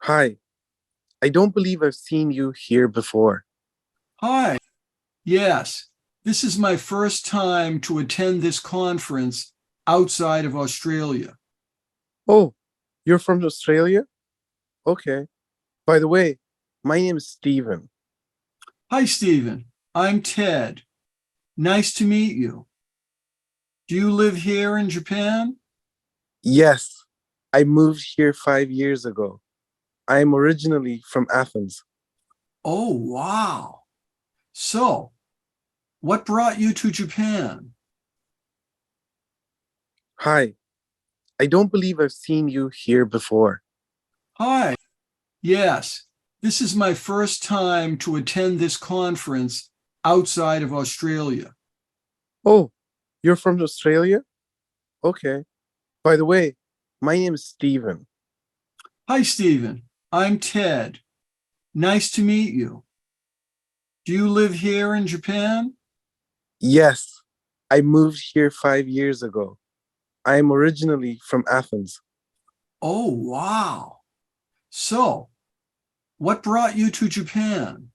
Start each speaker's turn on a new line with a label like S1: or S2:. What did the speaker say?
S1: Hi, I don't believe I've seen you here before.
S2: Hi. Yes, this is my first time to attend this conference outside of Australia.
S1: Oh, you're from Australia? Okay. By the way, my name is Stephen.
S2: Hi, Stephen. I'm Ted. Nice to meet you. Do you live here in Japan?
S1: Yes, I moved here 5 years ago. I am originally from Athens.
S2: Oh, wow. So, what brought you to Japan?
S1: Hi, I don't believe I've seen you here before.
S2: Hi. Yes, this is my first time to attend this conference outside of Australia.
S1: Oh, you're from Australia? Okay. By the way, my name is Stephen.
S2: Hi, Stephen. I'm Ted. Nice to meet you. Do you live here in Japan?
S1: Yes, I moved here 5 years ago. I am originally from Athens.
S2: Oh, wow. So, what brought you to Japan?